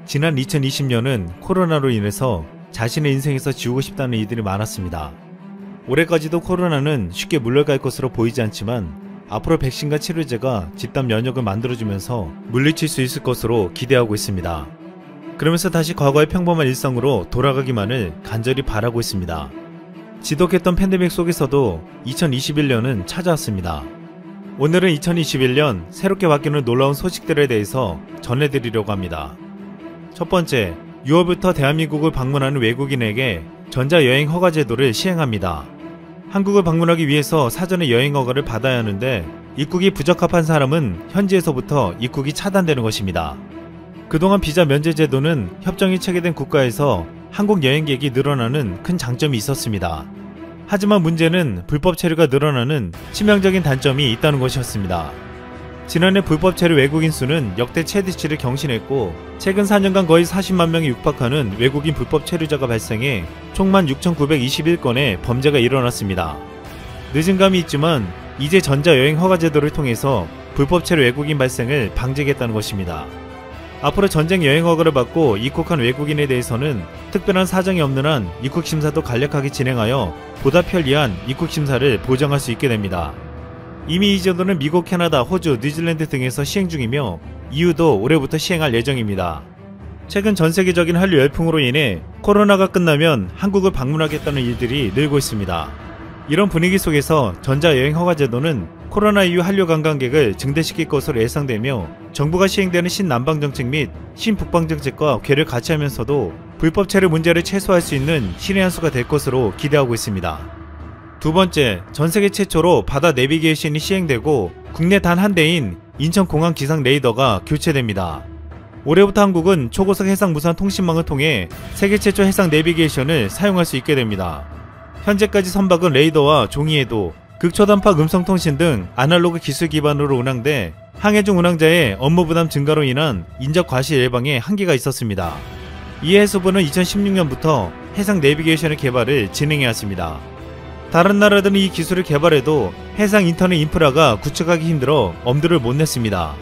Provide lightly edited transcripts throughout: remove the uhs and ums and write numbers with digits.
지난 2020년은 코로나로 인해서 자신의 인생에서 지우고 싶다는 이들이 많았습니다. 올해까지도 코로나는 쉽게 물러갈 것으로 보이지 않지만 앞으로 백신과 치료제가 집단 면역을 만들어주면서 물리칠 수 있을 것으로 기대하고 있습니다. 그러면서 다시 과거의 평범한 일상으로 돌아가기만을 간절히 바라고 있습니다. 지독했던 팬데믹 속에서도 2021년은 찾아왔습니다. 오늘은 2021년 새롭게 바뀌는 놀라운 소식들에 대해서 전해드리려고 합니다. 첫 번째, 6월부터 대한민국을 방문하는 외국인에게 전자여행 허가 제도를 시행합니다. 한국을 방문하기 위해서 사전에 여행 허가를 받아야 하는데 입국이 부적합한 사람은 현지에서부터 입국이 차단되는 것입니다. 그동안 비자 면제 제도는 협정이 체결된 국가에서 한국 여행객이 늘어나는 큰 장점이 있었습니다. 하지만 문제는 불법 체류가 늘어나는 치명적인 단점이 있다는 것이었습니다. 지난해 불법 체류 외국인 수는 역대 최대치를 경신했고 최근 4년간 거의 40만 명에 육박하는 외국인 불법 체류자가 발생해 총 16,921건의 범죄가 일어났습니다. 늦은 감이 있지만 이제 전자여행 허가 제도를 통해서 불법 체류 외국인 발생을 방지하겠다는 것입니다. 앞으로 전쟁 여행 허가를 받고 입국한 외국인에 대해서는 특별한 사정이 없는 한 입국심사도 간략하게 진행하여 보다 편리한 입국심사를 보장할 수 있게 됩니다. 이미 이 제도는 미국, 캐나다, 호주, 뉴질랜드 등에서 시행 중이며 EU도 올해부터 시행할 예정입니다. 최근 전세계적인 한류 열풍으로 인해 코로나가 끝나면 한국을 방문하겠다는 일들이 늘고 있습니다. 이런 분위기 속에서 전자여행 허가 제도는 코로나 이후 한류 관광객을 증대시킬 것으로 예상되며 정부가 시행되는 신남방정책 및 신북방정책과 궤를 같이 하면서도 불법 체류 문제를 최소화할 수 있는 신의 한 수가 될 것으로 기대하고 있습니다. 두 번째, 전세계 최초로 바다 내비게이션이 시행되고 국내 단 한 대인 인천공항 기상 레이더가 교체됩니다. 올해부터 한국은 초고속 해상 무선 통신망을 통해 세계 최초 해상 내비게이션을 사용할 수 있게 됩니다. 현재까지 선박은 레이더와 종이에도 극초단파 음성통신 등 아날로그 기술 기반으로 운항돼 항해 중 운항자의 업무 부담 증가로 인한 인적 과실 예방에 한계가 있었습니다. 이에 해수부는 2016년부터 해상 내비게이션의 개발을 진행해왔습니다. 다른 나라들은 이 기술을 개발해도 해상 인터넷 인프라가 구축하기 힘들어 엄두를 못 냈습니다.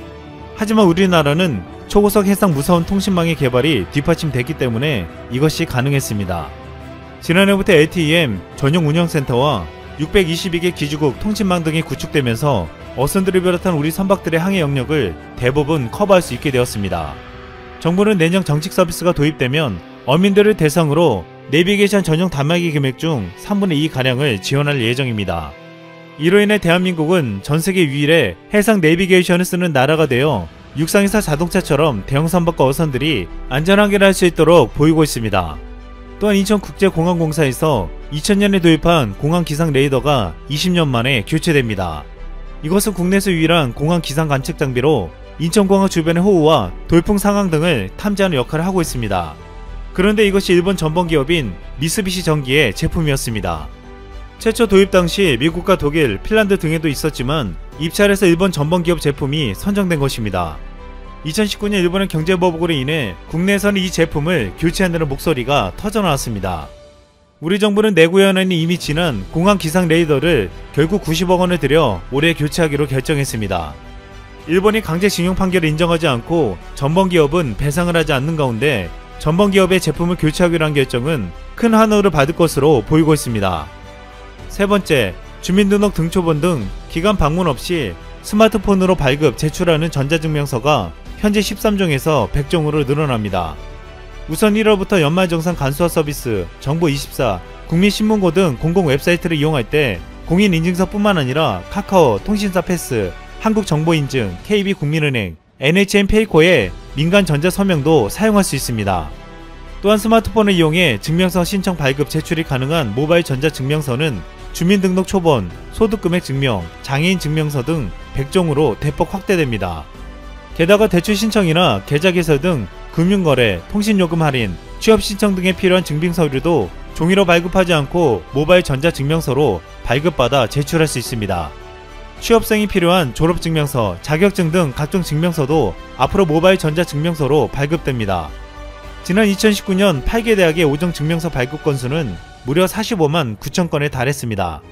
하지만 우리나라는 초고속 해상 무선 통신망의 개발이 뒷받침됐기 때문에 이것이 가능했습니다. 지난해부터 LTEM 전용 운영센터와 622개 기지국 통신망 등이 구축되면서 어선들을 비롯한 우리 선박들의 항해 영역을 대부분 커버할 수 있게 되었습니다. 정부는 내년 정식 서비스가 도입되면 어민들을 대상으로 내비게이션 전용 단말기 금액 중 3분의 2가량을 지원할 예정입니다. 이로 인해 대한민국은 전세계 유일의 해상 내비게이션을 쓰는 나라가 되어 육상에서 자동차처럼 대형 선박과 어선들이 안전항해를 할 수 있도록 보이고 있습니다. 또한 인천국제공항공사에서 2000년에 도입한 공항 기상 레이더가 20년 만에 교체됩니다. 이것은 국내에서 유일한 공항 기상 관측 장비로 인천공항 주변의 호우와 돌풍 상황 등을 탐지하는 역할을 하고 있습니다. 그런데 이것이 일본 전범기업인 미쓰비시 전기의 제품이었습니다. 최초 도입 당시 미국과 독일, 핀란드 등에도 있었지만 입찰해서 일본 전범기업 제품이 선정된 것입니다. 2019년 일본의 경제보복으로 인해 국내에서는 이 제품을 교체한다는 목소리가 터져나왔습니다. 우리 정부는 내구연한이 이미 지난 공항 기상 레이더를 결국 90억 원을 들여 올해 교체하기로 결정했습니다. 일본이 강제징용 판결을 인정하지 않고 전범기업은 배상을 하지 않는 가운데 전범기업의 제품을 교체하기로 한 결정은 큰 환호를 받을 것으로 보이고 있습니다. 세 번째, 주민등록 등초본 등 기관 방문 없이 스마트폰으로 발급, 제출하는 전자증명서가 현재 13종에서 100종으로 늘어납니다. 우선 1월부터 연말정산 간소화 서비스, 정보24, 국민신문고 등 공공 웹사이트를 이용할 때 공인인증서뿐만 아니라 카카오, 통신사 패스, 한국정보인증, KB국민은행, NHN페이코의 민간 전자서명도 사용할 수 있습니다. 또한 스마트폰을 이용해 증명서 신청 발급 제출이 가능한 모바일 전자증명서는 주민등록 초본, 소득금액 증명, 장애인 증명서 등 100종으로 대폭 확대됩니다. 게다가 대출 신청이나 계좌 개설 등 금융거래, 통신요금 할인, 취업 신청 등에 필요한 증빙 서류도 종이로 발급하지 않고 모바일 전자증명서로 발급받아 제출할 수 있습니다. 취업생이 필요한 졸업증명서, 자격증 등 각종 증명서도 앞으로 모바일 전자증명서로 발급됩니다. 지난 2019년 8개 대학의 오정 증명서 발급 건수는 무려 45만 9천 건에 달했습니다.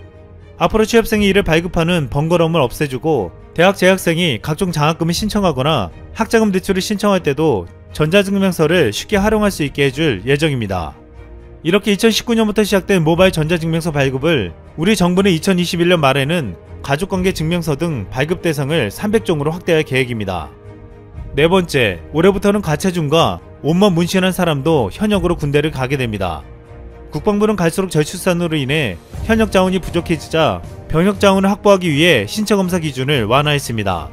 앞으로 취업생이 이를 발급하는 번거로움을 없애주고 대학 재학생이 각종 장학금을 신청하거나 학자금 대출을 신청할 때도 전자증명서를 쉽게 활용할 수 있게 해줄 예정입니다. 이렇게 2019년부터 시작된 모바일 전자증명서 발급을 우리 정부는 2021년 말에는 가족관계 증명서 등 발급 대상을 300종으로 확대할 계획입니다. 네 번째, 올해부터는 가채중과 온몸 문신한 사람도 현역으로 군대를 가게 됩니다. 국방부는 갈수록 저출산으로 인해 현역 자원이 부족해지자 병역 자원을 확보하기 위해 신체검사 기준을 완화했습니다.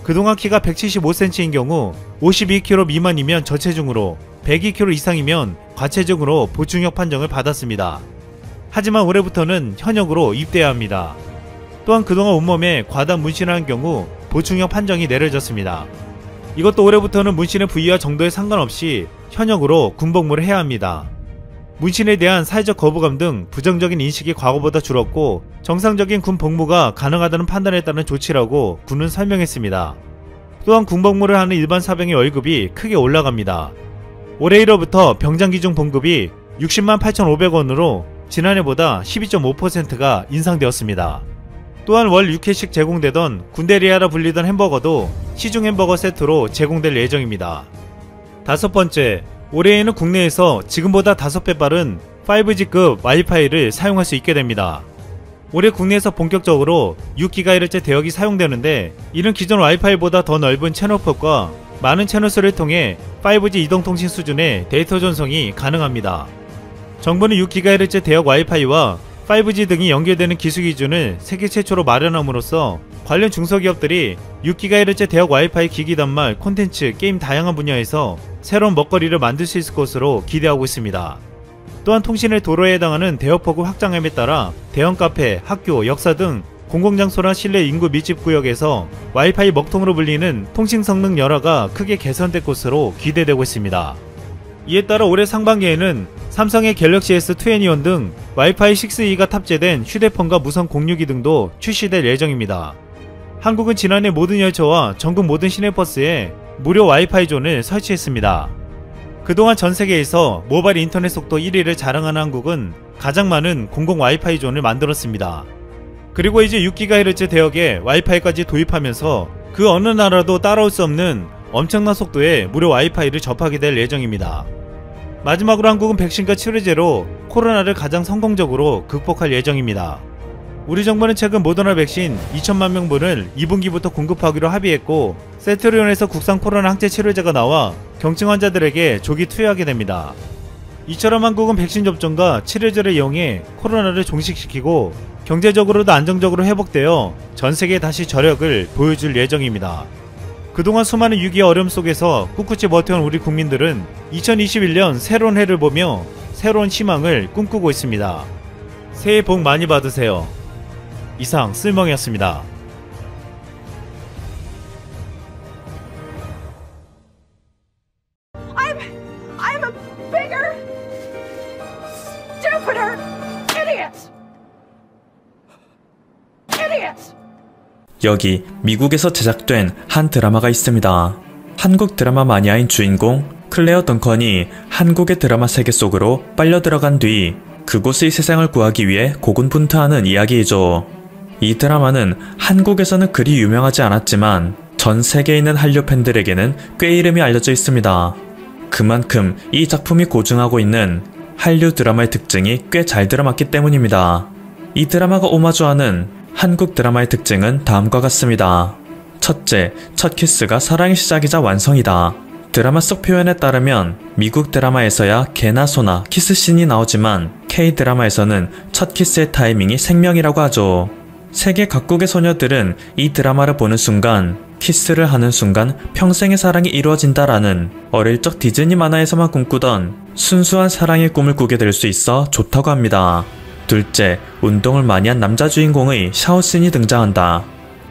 그동안 키가 175cm인 경우 52kg 미만이면 저체중으로 102kg 이상이면 과체중으로 보충역 판정을 받았습니다. 하지만 올해부터는 현역으로 입대해야 합니다. 또한 그동안 온몸에 과다 문신을 한 경우 보충역 판정이 내려졌습니다. 이것도 올해부터는 문신의 부위와 정도에 상관없이 현역으로 군복무를 해야 합니다. 문신에 대한 사회적 거부감 등 부정적인 인식이 과거보다 줄었고 정상적인 군 복무가 가능하다는 판단에 따른 조치라고 군은 설명했습니다. 또한 군복무를 하는 일반 사병의 월급이 크게 올라갑니다. 올해 1월부터 병장기중 봉급이 60만 8,500원으로 지난해보다 12.5%가 인상되었습니다. 또한 월 6회씩 제공되던 군대리아라 불리던 햄버거도 시중 햄버거 세트로 제공될 예정입니다. 다섯 번째, 올해에는 국내에서 지금보다 5배 빠른 5G급 와이파이를 사용할 수 있게 됩니다. 올해 국내에서 본격적으로 6GHz 대역이 사용되는데 이는 기존 와이파이보다 더 넓은 채널폭과 많은 채널수를 통해 5G 이동통신 수준의 데이터 전송이 가능합니다. 정부는 6GHz 대역 와이파이와 5G 등이 연결되는 기술 기준을 세계 최초로 마련함으로써 관련 중소기업들이 6GHz 대역 와이파이 기기 단말, 콘텐츠, 게임 다양한 분야에서 새로운 먹거리를 만들 수 있을 것으로 기대하고 있습니다. 또한 통신의 도로에 해당하는 대역폭을 확장함에 따라 대형 카페, 학교, 역사 등 공공장소나 실내 인구 밀집구역에서 와이파이 먹통으로 불리는 통신 성능 열화가 크게 개선될 것으로 기대되고 있습니다. 이에 따라 올해 상반기에는 삼성의 갤럭시 S21 등 와이파이 6E가 탑재된 휴대폰과 무선 공유기 등도 출시될 예정입니다. 한국은 지난해 모든 열차와 전국 모든 시내버스에 무료 와이파이 존을 설치했습니다. 그동안 전세계에서 모바일 인터넷 속도 1위를 자랑하는 한국은 가장 많은 공공 와이파이 존을 만들었습니다. 그리고 이제 6GHz 대역에 와이파이까지 도입하면서 그 어느 나라도 따라올 수 없는 엄청난 속도의 무료 와이파이를 접하게 될 예정입니다. 마지막으로 한국은 백신과 치료제로 코로나를 가장 성공적으로 극복할 예정입니다. 우리 정부는 최근 모더나 백신 2천만 명분을 2분기부터 공급하기로 합의했고 세트리온에서 국산 코로나 항체 치료제가 나와 경증 환자들에게 조기 투여하게 됩니다. 이처럼 한국은 백신 접종과 치료제를 이용해 코로나를 종식시키고 경제적으로도 안정적으로 회복되어 전세계에 다시 저력을 보여줄 예정입니다. 그동안 수많은 위기의 어려움 속에서 꿋꿋이 버텨온 우리 국민들은 2021년 새로운 해를 보며 새로운 희망을 꿈꾸고 있습니다. 새해 복 많이 받으세요. 이상 쓸멍이었습니다. I'm a bigger, stupider idiot. 여기 미국에서 제작된 한 드라마가 있습니다. 한국 드라마 마니아인 주인공 클레어 덩컨이 한국의 드라마 세계 속으로 빨려 들어간 뒤 그곳의 세상을 구하기 위해 고군분투하는 이야기이죠. 이 드라마는 한국에서는 그리 유명하지 않았지만 전 세계에 있는 한류 팬들에게는 꽤 이름이 알려져 있습니다. 그만큼 이 작품이 고증하고 있는 한류 드라마의 특징이 꽤 잘 들어맞기 때문입니다. 이 드라마가 오마주하는 한국 드라마의 특징은 다음과 같습니다. 첫째, 첫 키스가 사랑의 시작이자 완성이다. 드라마 속 표현에 따르면 미국 드라마에서야 개나 소나 키스씬이 나오지만 K-드라마에서는 첫 키스의 타이밍이 생명이라고 하죠. 세계 각국의 소녀들은 이 드라마를 보는 순간 키스를 하는 순간 평생의 사랑이 이루어진다라는 어릴 적 디즈니 만화에서만 꿈꾸던 순수한 사랑의 꿈을 꾸게 될 수 있어 좋다고 합니다. 둘째, 운동을 많이 한 남자 주인공의 샤워씬이 등장한다.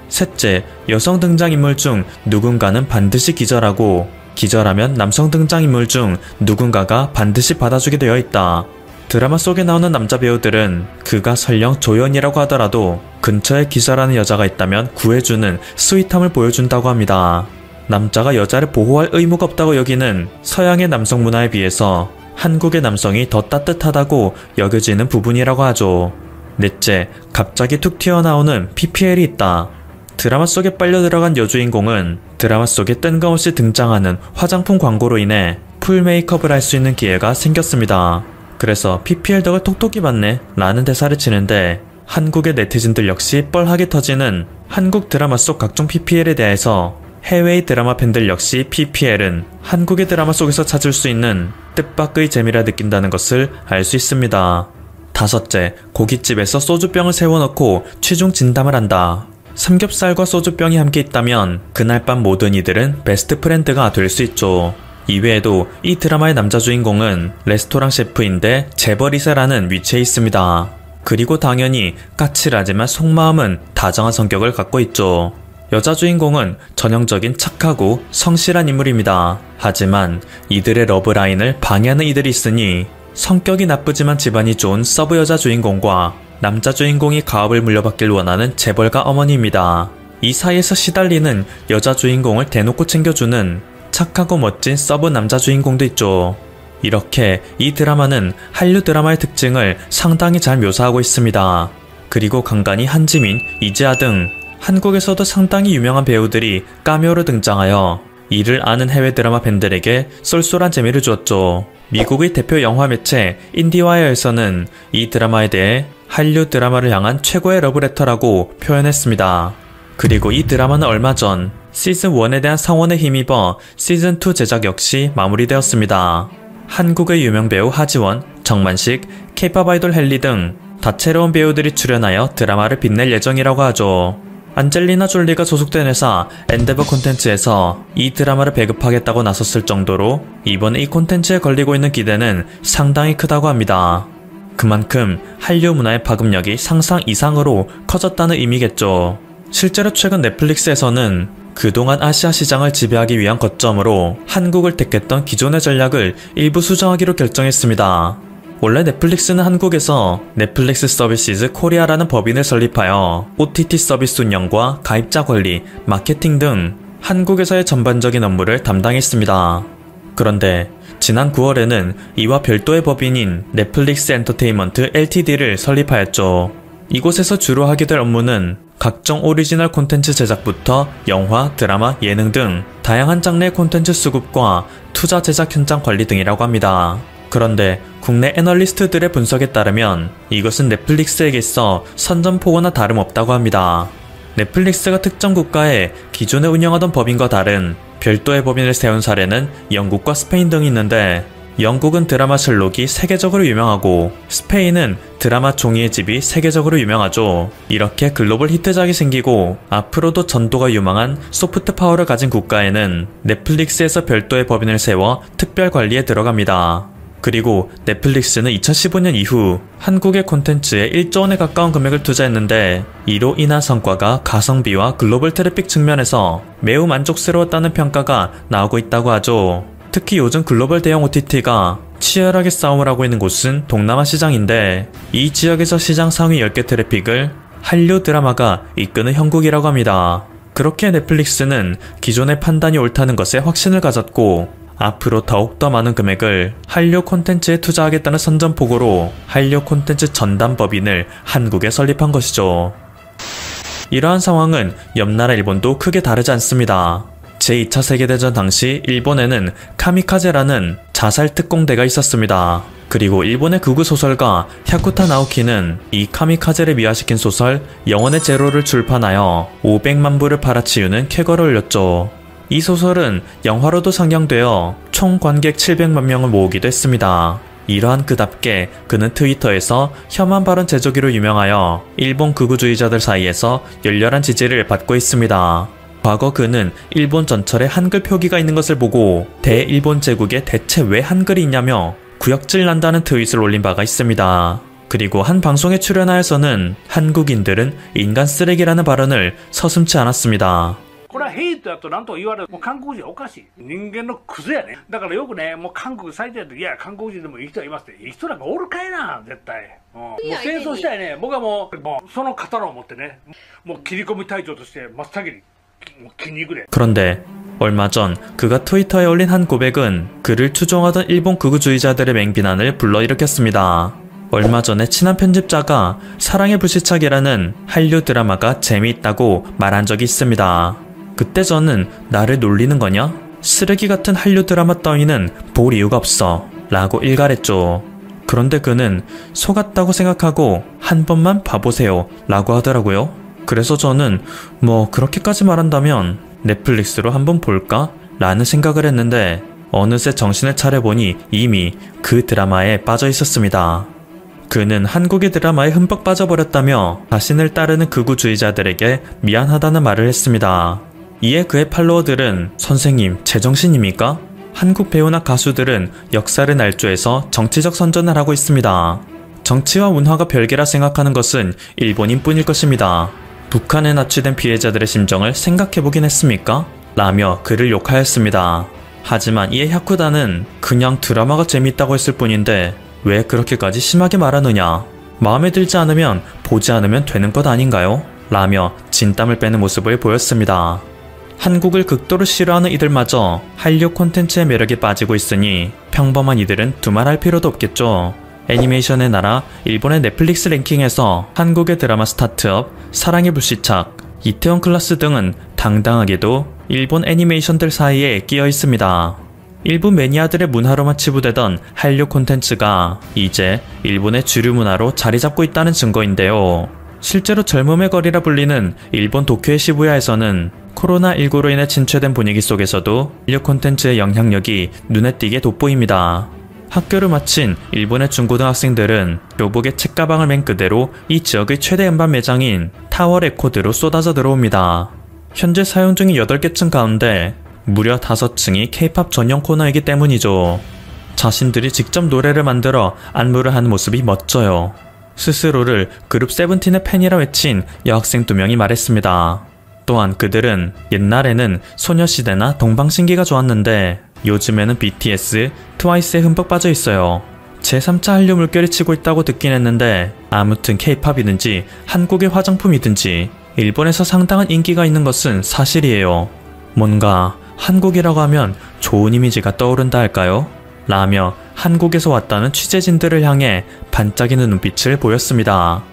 셋째, 여성 등장인물 중 누군가는 반드시 기절하고 기절하면 남성 등장인물 중 누군가가 반드시 받아주게 되어 있다. 드라마 속에 나오는 남자 배우들은 그가 설령 조연이라고 하더라도 근처에 기절하는 여자가 있다면 구해주는 스윗함을 보여준다고 합니다. 남자가 여자를 보호할 의무가 없다고 여기는 서양의 남성 문화에 비해서 한국의 남성이 더 따뜻하다고 여겨지는 부분이라고 하죠. 넷째, 갑자기 툭 튀어나오는 PPL이 있다. 드라마 속에 빨려 들어간 여주인공은 드라마 속에 뜬금없이 등장하는 화장품 광고로 인해 풀 메이크업을 할 수 있는 기회가 생겼습니다. 그래서 PPL 덕을 톡톡히 봤네 라는 대사를 치는데 한국의 네티즌들 역시 뻘하게 터지는 한국 드라마 속 각종 PPL에 대해서 해외의 드라마 팬들 역시 PPL은 한국의 드라마 속에서 찾을 수 있는 뜻밖의 재미라 느낀다는 것을 알 수 있습니다. 다섯째, 고깃집에서 소주병을 세워놓고 최종 진담을 한다. 삼겹살과 소주병이 함께 있다면 그날 밤 모든 이들은 베스트 프렌드가 될 수 있죠. 이외에도 이 드라마의 남자 주인공은 레스토랑 셰프인데 재벌 2세라는 위치에 있습니다. 그리고 당연히 까칠하지만 속마음은 다정한 성격을 갖고 있죠. 여자 주인공은 전형적인 착하고 성실한 인물입니다. 하지만 이들의 러브라인을 방해하는 이들이 있으니 성격이 나쁘지만 집안이 좋은 서브 여자 주인공과 남자 주인공이 가업을 물려받길 원하는 재벌가 어머니입니다. 이 사이에서 시달리는 여자 주인공을 대놓고 챙겨주는 착하고 멋진 서브 남자 주인공도 있죠. 이렇게 이 드라마는 한류 드라마의 특징을 상당히 잘 묘사하고 있습니다. 그리고 간간히 한지민, 이지아 등 한국에서도 상당히 유명한 배우들이 카메오로 등장하여 이를 아는 해외 드라마 팬들에게 쏠쏠한 재미를 주었죠. 미국의 대표 영화 매체 인디와이어에서는 이 드라마에 대해 한류 드라마를 향한 최고의 러브레터라고 표현했습니다. 그리고 이 드라마는 얼마 전 시즌1에 대한 성원에 힘입어 시즌2 제작 역시 마무리되었습니다. 한국의 유명 배우 하지원, 정만식, K-POP 아이돌 헨리 등 다채로운 배우들이 출연하여 드라마를 빛낼 예정이라고 하죠. 안젤리나 졸리가 소속된 회사 엔데버 콘텐츠에서 이 드라마를 배급하겠다고 나섰을 정도로 이번에 이 콘텐츠에 걸리고 있는 기대는 상당히 크다고 합니다. 그만큼 한류 문화의 파급력이 상상 이상으로 커졌다는 의미겠죠. 실제로 최근 넷플릭스에서는 그동안 아시아 시장을 지배하기 위한 거점으로 한국을 택했던 기존의 전략을 일부 수정하기로 결정했습니다. 원래 넷플릭스는 한국에서 넷플릭스 서비스 코리아라는 법인을 설립하여 OTT 서비스 운영과 가입자 관리, 마케팅 등 한국에서의 전반적인 업무를 담당했습니다. 그런데 지난 9월에는 이와 별도의 법인인 넷플릭스 엔터테인먼트 LTD를 설립하였죠. 이곳에서 주로 하게 될 업무는 각종 오리지널 콘텐츠 제작부터 영화, 드라마, 예능 등 다양한 장르의 콘텐츠 수급과 투자 제작 현장 관리 등이라고 합니다. 그런데 국내 애널리스트들의 분석에 따르면 이것은 넷플릭스에게 있어 선전포고나 다름없다고 합니다. 넷플릭스가 특정 국가에 기존에 운영하던 법인과 다른 별도의 법인을 세운 사례는 영국과 스페인 등이 있는데 영국은 드라마 셜록이 세계적으로 유명하고 스페인은 드라마 종이의 집이 세계적으로 유명하죠. 이렇게 글로벌 히트작이 생기고 앞으로도 전도가 유망한 소프트 파워를 가진 국가에는 넷플릭스에서 별도의 법인을 세워 특별 관리에 들어갑니다. 그리고 넷플릭스는 2015년 이후 한국의 콘텐츠에 1조 원에 가까운 금액을 투자했는데 이로 인한 성과가 가성비와 글로벌 트래픽 측면에서 매우 만족스러웠다는 평가가 나오고 있다고 하죠. 특히 요즘 글로벌 대형 OTT가 치열하게 싸움을 하고 있는 곳은 동남아 시장인데 이 지역에서 시장 상위 10개 트래픽을 한류 드라마가 이끄는 형국이라고 합니다. 그렇게 넷플릭스는 기존의 판단이 옳다는 것에 확신을 가졌고 앞으로 더욱더 많은 금액을 한류 콘텐츠에 투자하겠다는 선전포고로 한류 콘텐츠 전담 법인을 한국에 설립한 것이죠. 이러한 상황은 옆나라 일본도 크게 다르지 않습니다. 제2차 세계대전 당시 일본에는 카미카제라는 자살 특공대가 있었습니다. 그리고 일본의 극우 소설가 야쿠타 나오키는 이 카미카제를 미화시킨 소설 영혼의 제로를 출판하여 500만 부를 팔아치우는 쾌거를 올렸죠. 이 소설은 영화로도 상영되어 총 관객 700만 명을 모으기도 했습니다. 이러한 그답게 그는 트위터에서 혐한 발언 제조기로 유명하여 일본 극우주의자들 사이에서 열렬한 지지를 받고 있습니다. 과거 그는 일본 전철에 한글 표기가 있는 것을 보고 대일본 제국에 대체 왜 한글이 있냐며 구역질 난다는 트윗을 올린 바가 있습니다. 그리고 한 방송에 출연하여서는 한국인들은 인간 쓰레기라는 발언을 서슴지 않았습니다. これはヘイトやとなんと言われる。もう韓国人おかしい。人間のクズやね。だからよくね、もう韓国最低やと、いや、韓国人でもいい人はいますって。いい人なんかおるかいな、絶対。もう戦争したいね。僕はもうその刀を持ってね、もう切り込み隊長として真っ先に切りに行くで。 그런데 얼마 전 그가 트위터에 올린 한 고백은 그를 추종하던 일본 극우주의자들의 맹비난을 불러일으켰습니다. 얼마 전에 친한 편집자가 사랑의 불시착이라는 한류 드라마가 재미있다고 말한 적이 있습니다. 그때 저는 나를 놀리는 거냐? 쓰레기 같은 한류 드라마 따위는 볼 이유가 없어 라고 일갈했죠. 그런데 그는 속았다고 생각하고 한 번만 봐보세요 라고 하더라고요. 그래서 저는 뭐 그렇게까지 말한다면 넷플릭스로 한번 볼까? 라는 생각을 했는데 어느새 정신을 차려보니 이미 그 드라마에 빠져 있었습니다. 그는 한국의 드라마에 흠뻑 빠져버렸다며 자신을 따르는 극우주의자들에게 미안하다는 말을 했습니다. 이에 그의 팔로워들은 선생님 제정신입니까? 한국 배우나 가수들은 역사를 날조해서 정치적 선전을 하고 있습니다. 정치와 문화가 별개라 생각하는 것은 일본인 뿐일 것입니다. 북한에 납치된 피해자들의 심정을 생각해보긴 했습니까? 라며 그를 욕하였습니다. 하지만 이에 야쿠다는 그냥 드라마가 재밌다고 했을 뿐인데 왜 그렇게까지 심하게 말하느냐? 마음에 들지 않으면 보지 않으면 되는 것 아닌가요? 라며 진땀을 빼는 모습을 보였습니다. 한국을 극도로 싫어하는 이들마저 한류 콘텐츠의 매력에 빠지고 있으니 평범한 이들은 두말할 필요도 없겠죠. 애니메이션의 나라 일본의 넷플릭스 랭킹에서 한국의 드라마 스타트업, 사랑의 불시착, 이태원 클라스 등은 당당하게도 일본 애니메이션들 사이에 끼어 있습니다. 일부 매니아들의 문화로만 치부되던 한류 콘텐츠가 이제 일본의 주류 문화로 자리 잡고 있다는 증거인데요. 실제로 젊음의 거리라 불리는 일본 도쿄의 시부야에서는 코로나19로 인해 침체된 분위기 속에서도 한류 콘텐츠의 영향력이 눈에 띄게 돋보입니다. 학교를 마친 일본의 중고등학생들은 교복에 책가방을 맨 그대로 이 지역의 최대 음반 매장인 타워 레코드로 쏟아져 들어옵니다. 현재 사용 중인 8개 층 가운데 무려 5층이 K-POP 전용 코너이기 때문이죠. 자신들이 직접 노래를 만들어 안무를 하는 모습이 멋져요. 스스로를 그룹 세븐틴의 팬이라 외친 여학생 2명이 말했습니다. 또한 그들은 옛날에는 소녀시대나 동방신기가 좋았는데 요즘에는 BTS, 트와이스에 흠뻑 빠져 있어요. 제3차 한류 물결이 치고 있다고 듣긴 했는데 아무튼 K-POP이든지 한국의 화장품이든지 일본에서 상당한 인기가 있는 것은 사실이에요. 뭔가 한국이라고 하면 좋은 이미지가 떠오른다 할까요? 라며 한국에서 왔다는 취재진들을 향해 반짝이는 눈빛을 보였습니다.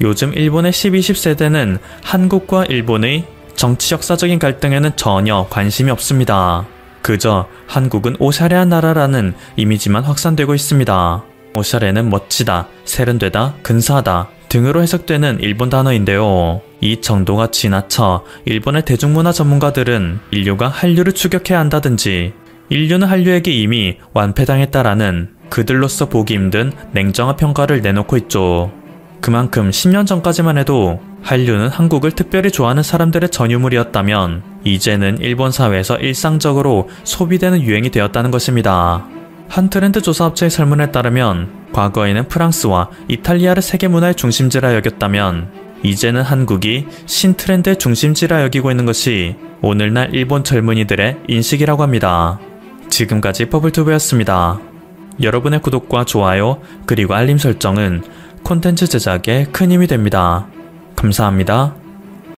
요즘 일본의 12, 10세대는 한국과 일본의 정치 역사적인 갈등에는 전혀 관심이 없습니다. 그저 한국은 오샤레한 나라라는 이미지만 확산되고 있습니다. 오샤레는 멋지다, 세련되다, 근사하다 등으로 해석되는 일본 단어인데요. 이 정도가 지나쳐 일본의 대중문화 전문가들은 인류가 한류를 추격해야 한다든지 인류는 한류에게 이미 완패당했다라는 그들로서 보기 힘든 냉정한 평가를 내놓고 있죠. 그만큼 10년 전까지만 해도 한류는 한국을 특별히 좋아하는 사람들의 전유물이었다면 이제는 일본 사회에서 일상적으로 소비되는 유행이 되었다는 것입니다. 한 트렌드 조사 업체의 설문에 따르면 과거에는 프랑스와 이탈리아를 세계 문화의 중심지라 여겼다면 이제는 한국이 신트렌드의 중심지라 여기고 있는 것이 오늘날 일본 젊은이들의 인식이라고 합니다. 지금까지 퍼블튜브였습니다. 여러분의 구독과 좋아요 그리고 알림 설정은 콘텐츠 제작에 큰 힘이 됩니다. 감사합니다.